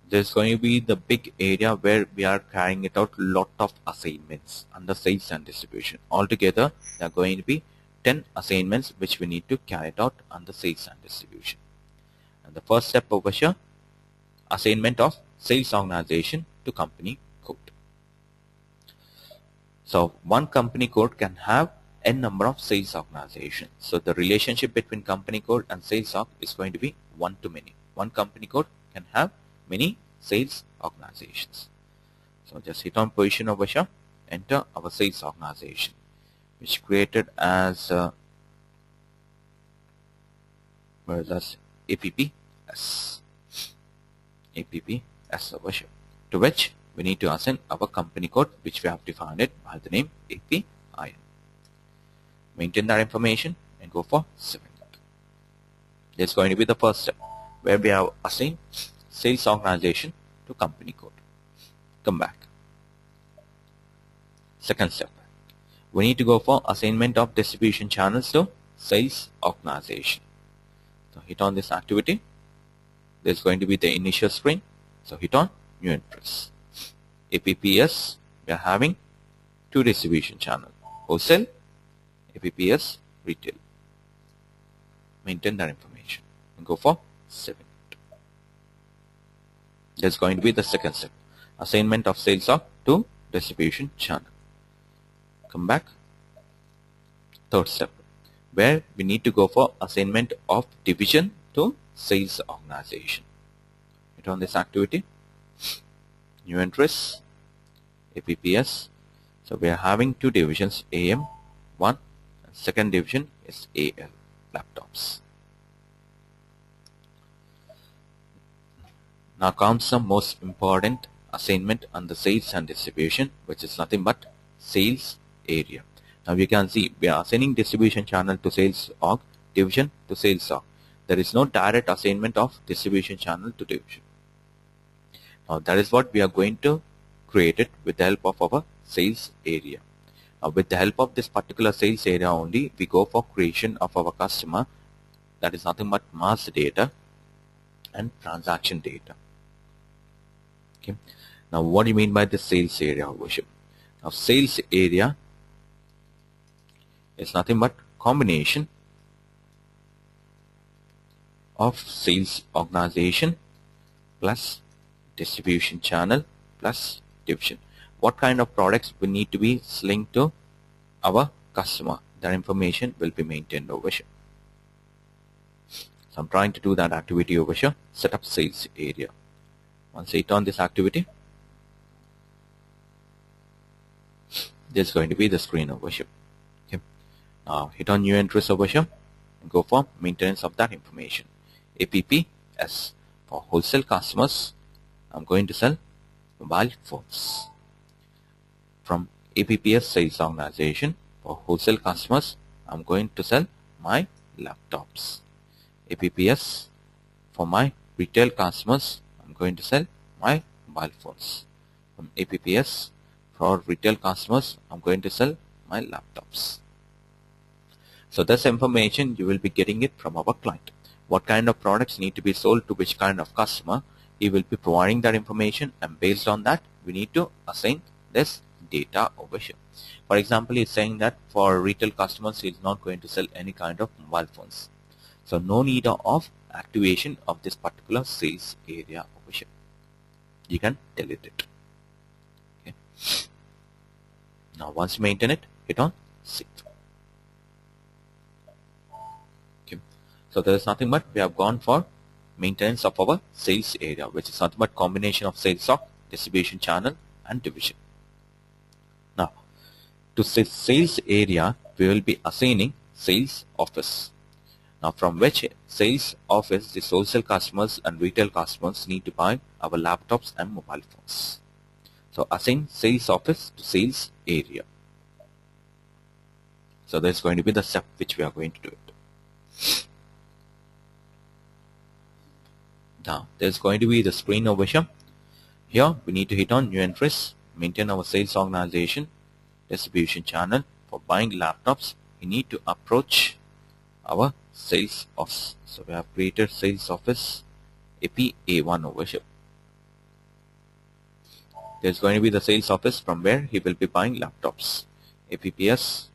There's going to be the big area where we are carrying it out lot of assignments under sales and distribution. Altogether, there are going to be 10 assignments which we need to carry it out under sales and distribution. And the first step over here, assignment of sales organization to company code. So one company code can have n number of sales organizations. So the relationship between company code and sales org is going to be 1 to many. One company code can have many sales organizations. So just hit on position over here, enter our sales organization, which created as where is that? APPS. APPS over here, to which we need to assign our company code, which we have defined it by the name APIN. Maintain that information and go for saving it. This is going to be the first step, where we have assigned sales organization to company code. Come back. Second step, we need to go for assignment of distribution channels to sales organization. So hit on this activity. There's going to be the initial screen. So hit on new interest. APPS, we are having 2 distribution channels, wholesale, APPS, retail. Maintain that information and go for saving it. That's going to be the second step, assignment of sales org to distribution channel. Come back. Third step, where we need to go for assignment of division to sales organization. Hit on this activity, new interest, APPS, So we are having two divisions, AM1, and second division is AL, laptops. Now comes the most important assignment on the sales and distribution, which is nothing but sales area. Now you can see we are assigning distribution channel to sales org, division to sales org. There is no direct assignment of distribution channel to division. Now that is what we are going to create it with the help of our sales area. Now with the help of this particular sales area only, we go for creation of our customer, that is nothing but master data and transaction data. Okay. Now what do you mean by the sales area, Worship? Now sales area is nothing but combination of sales organization plus distribution channel plus division. What kind of products we need to be linked to our customer, that information will be maintained over here. So I'm trying to do that activity over here, set up sales area. Once I hit on this activity, this is going to be the screen over here. Okay. Now hit on new entries over here and go for maintenance of that information. APPS for wholesale customers, I'm going to sell mobile phones. From APPS sales organization for wholesale customers, I'm going to sell my laptops. APPS for my retail customers, I'm going to sell my mobile phones. From APPS for retail customers, I'm going to sell my laptops. So this information you will be getting it from our client. What kind of products need to be sold to which kind of customer, he will be providing that information, and based on that we need to assign this data over here. For example, he's saying that for retail customers he is not going to sell any kind of mobile phones. So no need of activation of this particular sales area over here. You can delete it. Okay. Now once you maintain it, hit on save. Okay. So there is nothing but we have gone for maintenance of our sales area, which is nothing but combination of sales stock, distribution channel and division. Now to sales area we will be assigning sales office. Now from which sales office the wholesale customers and retail customers need to buy our laptops and mobile phones. So assign sales office to sales area. So that's going to be the step which we are going to do it. Now there's going to be the screen over here. Here we need to hit on new entries, maintain our sales organization, distribution channel. For buying laptops, we need to approach our sales office. So we have created sales office APA1 over here. There's going to be the sales office from where he will be buying laptops. APPS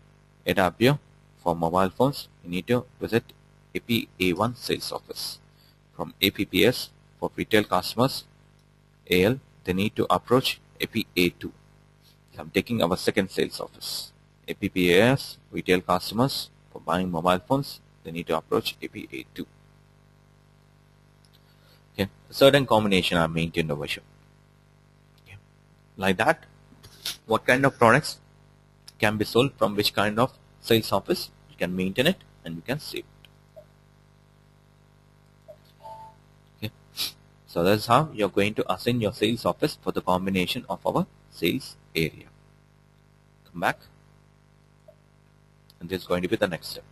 AW for mobile phones, you need to visit APA1 sales office. From APPS for retail customers, AL, they need to approach APA2. So I'm taking our second sales office. APPS retail customers for buying mobile phones, they need to approach APA2. Okay, a certain combination are maintained over here. Okay. Like that, what kind of products can be sold from which kind of sales office, you can maintain it and you can save it. Okay. So that's how you're going to assign your sales office for the combination of our sales area. Come back. And this is going to be the next step.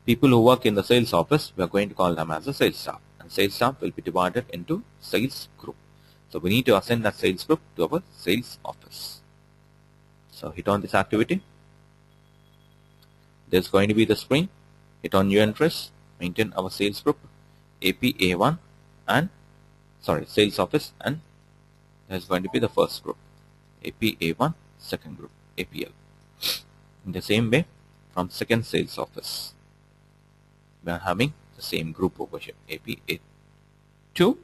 People who work in the sales office, we are going to call them as a sales staff. And sales staff will be divided into sales group. So we need to assign that sales group to our sales office. So hit on this activity. There's going to be the screen. Hit on new entries. Maintain our sales group APA1 and sales office, and there's going to be the first group APA1, second group APL. In the same way, from second sales office, we are having the same group over here APA2,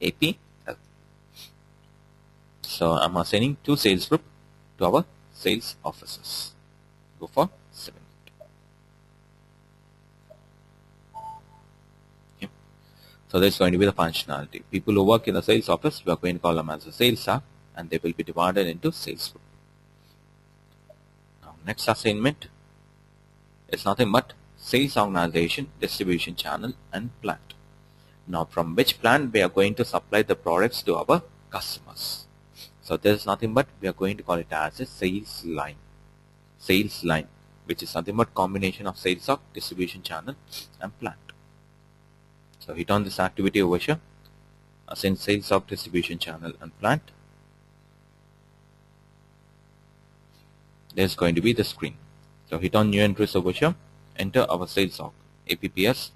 APL. So I'm assigning two sales group to our sales offices. Go for 7. Okay. So that's going to be the functionality. People who work in the sales office, we are going to call them as a sales staff, and they will be divided into sales group. next assignment is nothing but sales organization, distribution channel and plant. Now from which plant we are going to supply the products to our customers. So there is nothing but we are going to call it as a sales line, which is nothing but combination of sales of distribution channel and plant. So hit on this activity over here, assign sales of distribution channel and plant. There's going to be the screen. So hit on new entries over here, enter our sales org, APPS.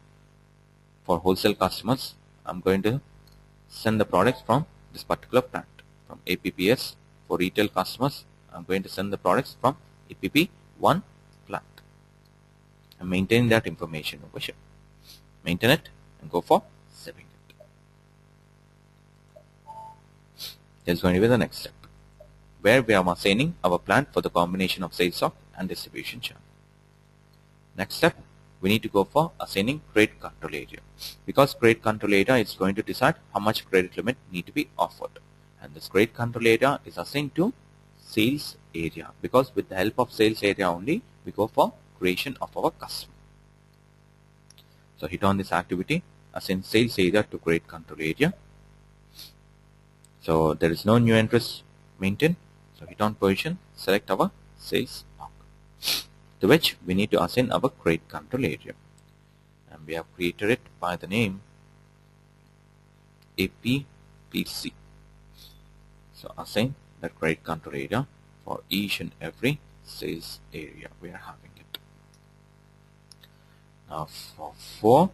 For wholesale customers, I'm going to send the products from this particular plant. From APPS, for retail customers, I'm going to send the products from APP1 plant. And maintain that information over here. Maintain it and go for saving it. There's going to be the next step, where we are assigning our plant for the combination of sales org and distribution channel. Next step, we need to go for assigning credit control area, because credit control area is going to decide how much credit limit need to be offered, and this credit control area is assigned to sales area, because with the help of sales area only we go for creation of our customer. So hit on this activity, assign sales area to credit control area. So there is no new entries maintained, so hit on position, select our sales org, to which we need to assign our credit control area, and we have created it by the name APPC. So assign the credit control area for each and every sales area we are having it. Now for 4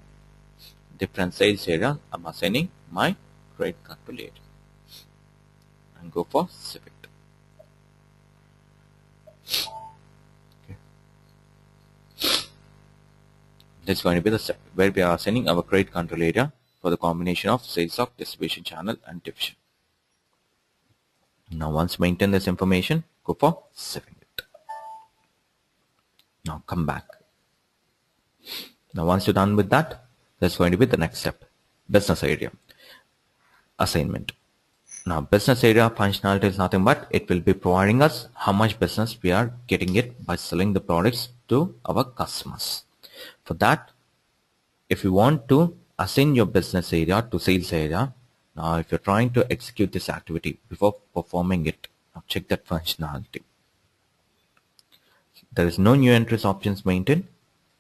different sales areas, I'm assigning my credit control area and go for save it. This is going to be the step where we are assigning our credit control area for the combination of sales of distribution channel and division. Now once maintain this information, go for saving it. Now come back. Now once you're done with that, that's going to be the next step, business area assignment. Now business area functionality is nothing but it will be providing us how much business we are getting it by selling the products to our customers. For that, if you want to assign your business area to sales area, now if you're trying to execute this activity before performing it, now check that functionality. There is no new entries options maintained.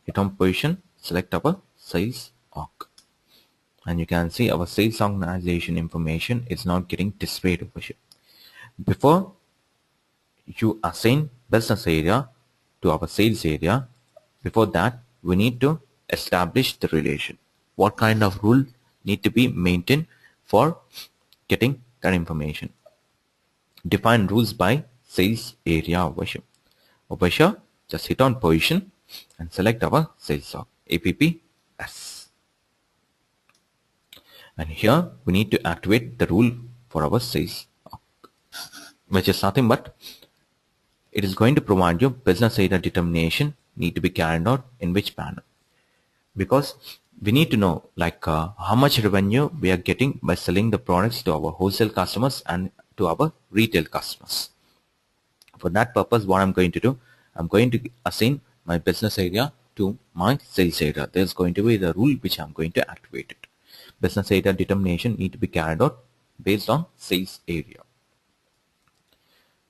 Hit on position, select our sales org, and you can see our sales organization information is not getting displayed over here. Before you assign business area to our sales area, before that we need to establish the relation. What kind of rule need to be maintained for getting that information? Define rules by sales area over here. Over here, just hit on position and select our sales org, APPS. And here we need to activate the rule for our sales org, which is nothing but it is going to provide you business area determination need to be carried out in which manner, because we need to know like how much revenue we are getting by selling the products to our wholesale customers and to our retail customers. For that purpose, what I'm going to do, I'm going to assign my business area to my sales area. There's going to be the rule which I'm going to activate it. Business area determination need to be carried out based on sales area.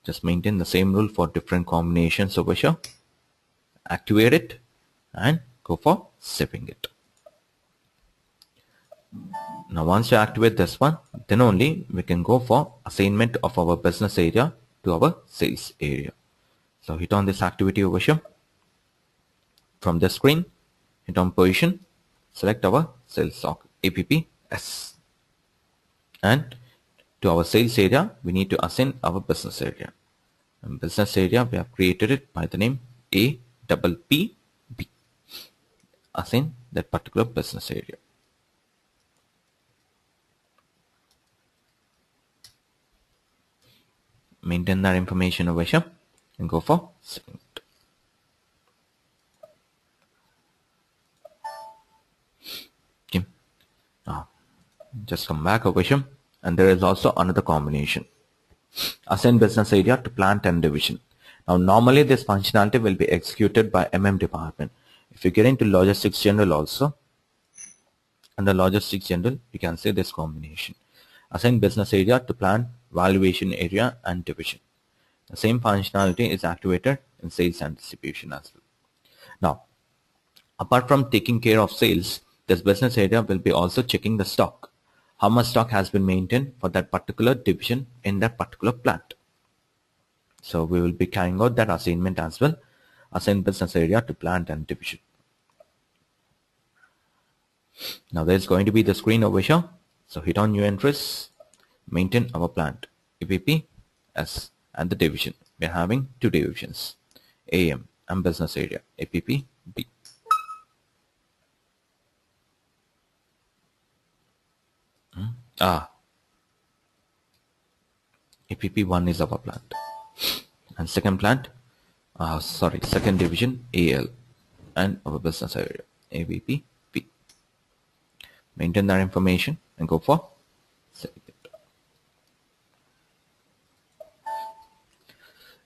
Just maintain the same rule for different combinations over here. Activate it and go for saving it. Now once you activate this one, then only we can go for assignment of our business area to our sales area. So hit on this activity over here. From the screen, hit on position, select our sales org, APPS, and to our sales area we need to assign our business area. And business area we have created it by the name APPB. Assign that particular business area. Maintain that information over here and go for saving it. Okay. Now just come back over here, and there is also another combination. Assign business area to plant and division. Now normally this functionality will be executed by department. If you get into logistics general also, under logistics general you can see this combination. Assign business area to plant, valuation area and division. The same functionality is activated in sales and distribution as well. Now, apart from taking care of sales, this business area will be also checking the stock. How much stock has been maintained for that particular division in that particular plant. So we will be carrying out that assignment as well. Assign business area to plant and division. Now there's going to be the screen over here. So hit on new entries, maintain our plant, EPP, S, and the division. We're having two divisions, AM and business area, APP, B. APP1 is our plant. And second plant, second division, AL, and our business area, ABP, P. Maintain that information and go for save it.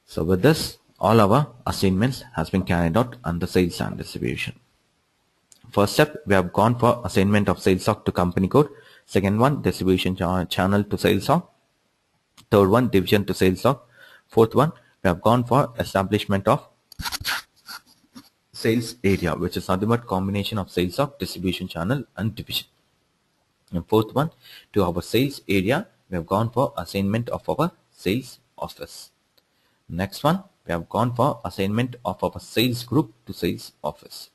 So with this, all our assignments has been carried out under sales and distribution. First step, we have gone for assignment of sales stock to company code. Second one, distribution channel to sales stock. Third one, division to sales stock. Fourth one, we have gone for establishment of sales area, which is nothing but combination of sales stock, distribution channel and division. And fourth one, to our sales area, we have gone for assignment of our sales office. Next one, we have gone for assignment of our sales group to sales office.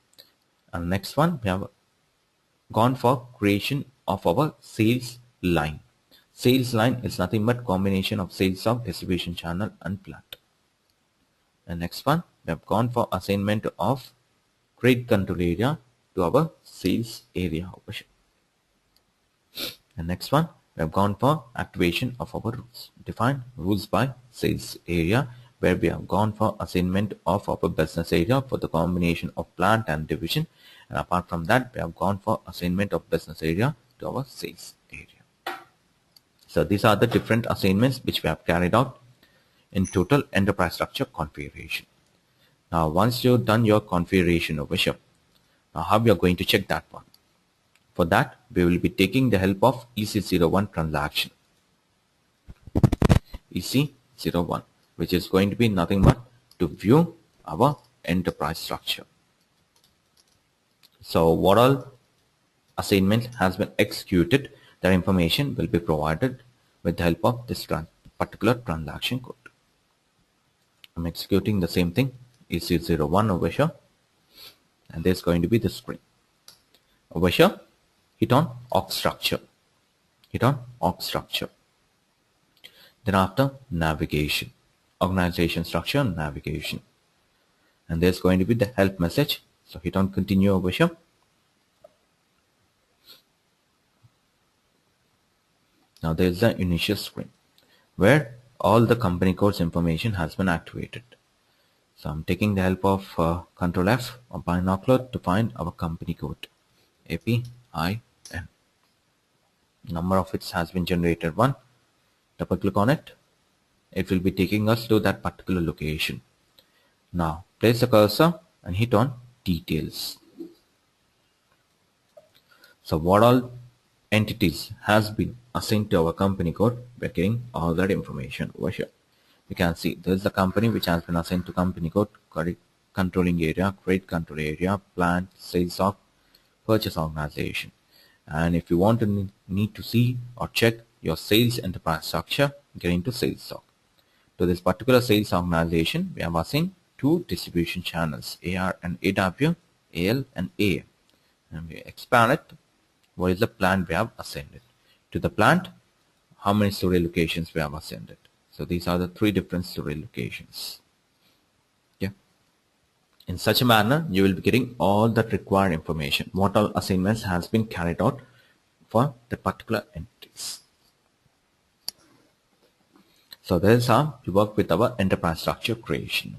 And next one, we have gone for creation of our sales line. Sales line is nothing but combination of sales stock, distribution channel and plant. And next one, we have gone for assignment of trade control area to our sales area over here. And next one, we have gone for activation of our rules. Define rules by sales area, where we have gone for assignment of our business area for the combination of plant and division. And apart from that, we have gone for assignment of business area to our sales area. So these are the different assignments which we have carried out in total enterprise structure configuration. Now once you've done your configuration over here, now how we are going to check that one? For that, we will be taking the help of EC01 transaction. EC01, which is going to be nothing but to view our enterprise structure. So what all assignment has been executed, that information will be provided with the help of this particular transaction code. I'm executing the same thing, EC01 over here, and there's going to be the screen. Over here, hit on org structure. Hit on org structure. Then after navigation, organization structure, navigation. And there's going to be the help message. So hit on continue over here. Now there's the initial screen where all the company codes information has been activated. So I'm taking the help of Control F or binocular to find our company code, APIN. Number of it has been generated 1. Double click on it. It will be taking us to that particular location. Now place the cursor and hit on details. So what all entities has been assigned to our company code, we're getting all that information over here. You can see there is the company which has been assigned to company code, credit controlling area, credit control area, plant, sales of, purchase organization. And if you want to need to see or check your sales enterprise structure, get into sales stock. To this particular sales organization, we have assigned 2 distribution channels, AR and AW, AL and AM. And we expand it. What is the plant we have assigned it? To the plant, how many storage locations we have assigned it? So these are the 3 different storage locations. Yeah. In such a manner, you will be getting all that required information. What all assignments has been carried out for the particular entities. So this is how we work with our enterprise structure creation.